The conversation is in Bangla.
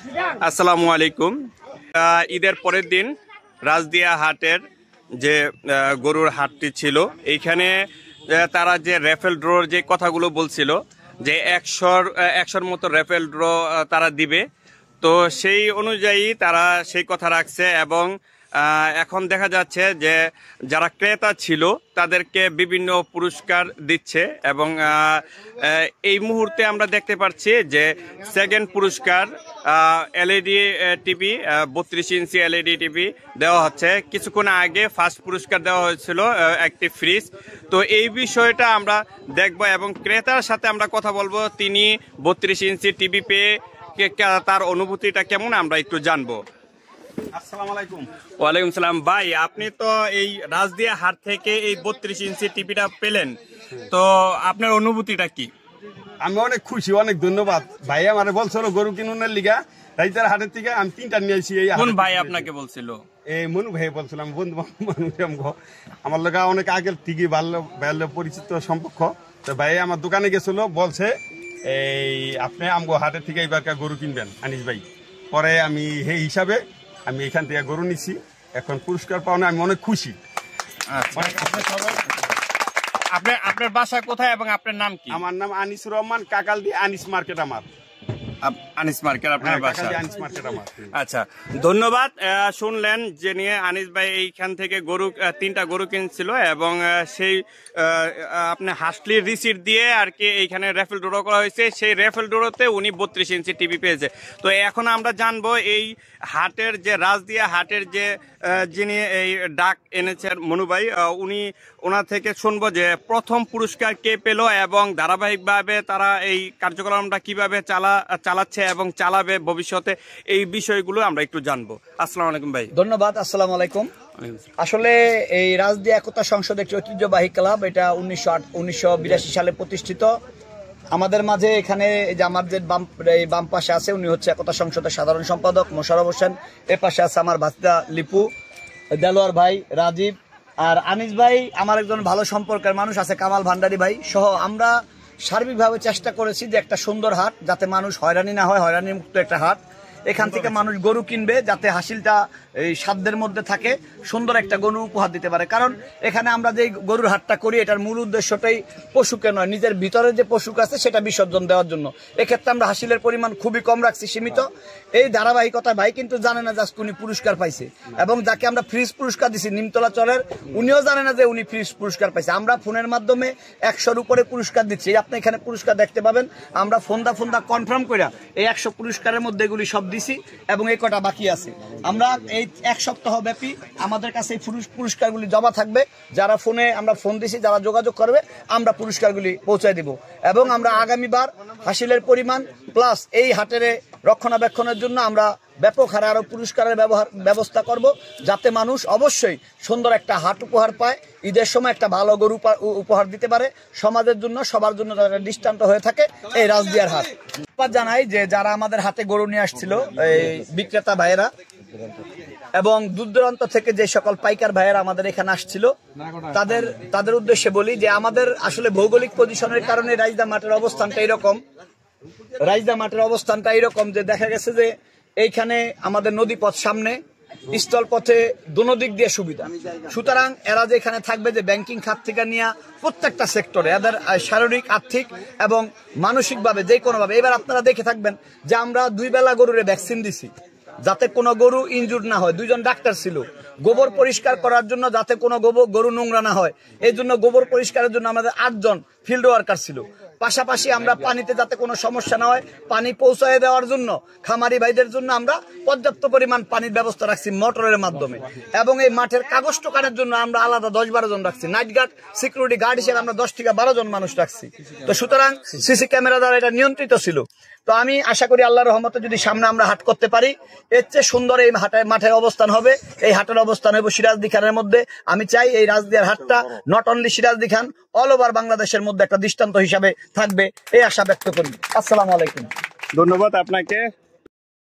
আসসালামু আলাইকুম। ঈদের পরের দিন রাজদিয়া হাটের যে গরুর হাটটি ছিল, এইখানে তারা যে রেফেল ড্রর যে কথাগুলো বলছিল যে একশোর মতো রেফেল ড্র তারা দিবে, তো সেই অনুযায়ী তারা সেই কথা রাখছে এবং এখন দেখা যাচ্ছে যে যারা ক্রেতা ছিল তাদেরকে বিভিন্ন পুরস্কার দিচ্ছে এবং এই মুহূর্তে আমরা দেখতে পাচ্ছি যে সেকেন্ড পুরস্কার LED TV 32 inch LED TV দেওয়া হচ্ছে। কিছুক্ষণ আগে ফার্স্ট পুরস্কার দেওয়া হয়েছিল একটি ফ্রিজ। তো এই বিষয়টা আমরা দেখব এবং ক্রেতার সাথে আমরা কথা বলবো, তিনি 32 ইঞ্চি টিভি পেয়ে তার অনুভূতিটা কেমন আমরা একটু জানবো। আসসালামু আলাইকুম। ওয়ালাইকুম সালাম। ভাই, আপনি তো এই রাজদিয়া হাট থেকে এই 32 ইঞ্চি টিভিটা পেলেন, তো আপনার অনুভূতিটা কি? আমি অনেক খুশি, অনেক ধন্যবাদ। ভাই আমার বলছিল গরু কিনুনের লিগা রাইতার হাটের থেকে আমি 3টা নিয়ে আসি। কোন ভাই আপনাকে বলছিল? এই মনু ভাই বলছিলাম, বন্ধু আমার লোক অনেক আগের থেকে ভালো পরিচিত সম্পর্ক। তো ভাই আমার দোকানে গেছিল, বলছে এই আপনি আমগো হাটের থেকে এবার গরু কিনবেন আনিস ভাই। পরে আমি সেই হিসাবে আমি এখান থেকে গরু নিচ্ছি। এখন পুরস্কার পাওয়া আমি অনেক খুশি। আপনার বাসা কোথায় এবং আপনার নাম কি? আমার নাম আনিসুর রহমান, কাকালদি আনিস মার্কেট। আমার আনিস মার্কেট আপনার বাসা? আনিস মার্কেট আমার। আচ্ছা, ধন্যবাদ। শুনলেন যে নিয়ে আনিস ভাই এইখান থেকে 3টা গরু কিনছিল এবং সেই আপনি হাসলি রিসিট দিয়ে আর কি এইখানে রেফেল ড্র করা হয়েছে। সেই রেফেল ড্রতে উনি 32 ইঞ্চি টিভি পেয়েছে। তো এখন আমরা জানবো এই হাটের যে রাজদিয়া হাটের যে যিনি এই ডাক এনেছেন মনু ভাই, ওনার থেকে শুনবো যে প্রথম পুরস্কার কে পেল এবং ধারাবাহিকভাবে তারা এই কার্যক্রমটা কিভাবে চালাচ্ছে এবং চালাবে ভবিষ্যতে, এই বিষয়গুলো আমরা একটু জানবো। আসসালামু আলাইকুম ভাই। ধন্যবাদ। আসসালামু আলাইকুম। আসলে এই রাজদিয়া একতা সংসদ একটি ঐতিহ্যবাহী ক্লাব। এটা 1982 সালে প্রতিষ্ঠিত। আমাদের মাঝে এখানে যে আমার যে বাম পাশে আছে উনি হচ্ছে একতা সংসদের সাধারণ সম্পাদক মোশাররফ হোসেন। এ পাশে আছে আমার ভাতিজা লিপু, দেলোয়ার ভাই, রাজীব, আর আনিস ভাই আমার একজন ভালো সম্পর্কের মানুষ আছে, কামাল ভান্ডারী ভাই সহ। আমরা সার্বিকভাবে চেষ্টা করেছি যে একটা সুন্দর হাট, যাতে মানুষ হয়রানি না হয়, হয়রানি মুক্ত একটা হাট। এখান থেকে মানুষ গরু কিনবে যাতে হাসিলটা এই সাধ্যের মধ্যে থাকে, সুন্দর একটা গরু উপহার দিতে পারে। কারণ এখানে আমরা যে গরুর হাটটা করি এটার মূল উদ্দেশ্যটাই পশুকে নয়, নিজের ভিতরে যে পশুক আছে সেটা বিসর্জন দেওয়ার জন্য। এক্ষেত্রে আমরা হাসিলের পরিমাণ খুবই কম রাখছি, সীমিত। এই ধারাবাহিকতা ভাই কিন্তু জানে না যে উনি পুরস্কার পাইছে, এবং যাকে আমরা ফ্রিজ পুরস্কার দিছি নিমতলা চরের, উনিও জানে না যে উনি ফ্রিজ পুরস্কার পাইছে। আমরা ফোনের মাধ্যমে 100-র উপরে পুরস্কার দিচ্ছি। আপনি এখানে পুরস্কার দেখতে পাবেন। আমরা ফোনদা কনফার্ম করে এই 100 পুরস্কারের মধ্যে এগুলি সব দিছি এবং এই কটা বাকি আছে। আমরা এই 1 সপ্তাহ ব্যাপী আমাদের কাছে এই পুরস্কারগুলি জমা থাকবে। যারা আমরা ফোন দিছি, যারা যোগাযোগ করবে আমরা পুরস্কারগুলি পৌঁছায় দিব। এবং আমরা আগামীবার হাসিলের পরিমাণ প্লাস এই হাটের রক্ষণাবেক্ষণের জন্য আমরা ব্যাপক হারে আরো পুরস্কারের ব্যবস্থা করব, যাতে মানুষ অবশ্যই সুন্দর একটা হাট উপহার পায়, ঈদের সময় একটা ভালো গরু উপহার দিতে পারে, সমাজের জন্য সবার জন্য একটা দৃষ্টান্ত হয়ে থাকে এই রাজদিয়ার হাট। জানাই যে যারা আমাদের হাতে গরু নিয়ে আসছিল এই বিক্রেতা ভাইয়েরা এবং দূর দূরান্ত থেকে যে সকল পাইকার ভাইয়েরা আমাদের এখানে আসছিল, তাদের উদ্দেশ্যে বলি যে আমাদের আসলে ভৌগোলিক পজিশনের কারণে রাজদা মাঠের অবস্থানটা এরকম যে দেখা গেছে যে এইখানে আমাদের নদীপথ সামনে, স্থলপথে দোনো দিক দিয়ে সুবিধা। সুতরাং এরা যে এখানে থাকবে, যে ব্যাংকিং খাত থেকে নিয়ে প্রত্যেকটা সেক্টরে এদের শারীরিক, আর্থিক এবং মানসিকভাবে যে কোনোভাবে। এবার আপনারা দেখে থাকবেন যে আমরা 2 বেলা গরুরে ভ্যাকসিন দিছি যাতে কোনো গরু ইনজুর্ড না হয়। 2জন ডাক্তার ছিল গোবর পরিষ্কার করার জন্য, যাতে কোনো গরু নোংরা না হয়। এই জন্য গোবর পরিষ্কারের জন্য আমাদের 8জন ফিল্ড ওয়ার্কার ছিল। পাশাপাশি আমরা পানিতে যাতে কোনো সমস্যা না হয়, পানি পৌঁছায় দেওয়ার জন্য খামারি ভাইদের জন্য আমরা পর্যাপ্ত পরিমাণ পানির ব্যবস্থা রাখছি মোটরের মাধ্যমে। এবং এই মাঠের কাগজ টোকানোর জন্য আমরা আলাদা 10-12 জন রাখছি। নাইট গার্ড, সিকিউরিটি গার্ড হিসেবে আমরা 10 থেকে 12 জন মানুষ রাখছি। তো সুতরাং সিসি ক্যামেরা দ্বারা এটা নিয়ন্ত্রিত ছিল। তো আমি আশা করি আল্লাহর রহমতে যদি সামনে আমরা হাট করতে পারি, এর চেয়ে সুন্দর এই মাঠের অবস্থান হবে। এই হাটের অবস্থান হবে সিরাজদি খানের মধ্যে। আমি চাই এই রাজদিয়ার হাটটা not only Sirajdi Khan, all over বাংলাদেশের মধ্যে একটা দৃষ্টান্ত হিসাবে থাকবে, এই আশা ব্যক্ত করি। আসসালামু আলাইকুম। ধন্যবাদ আপনাকে।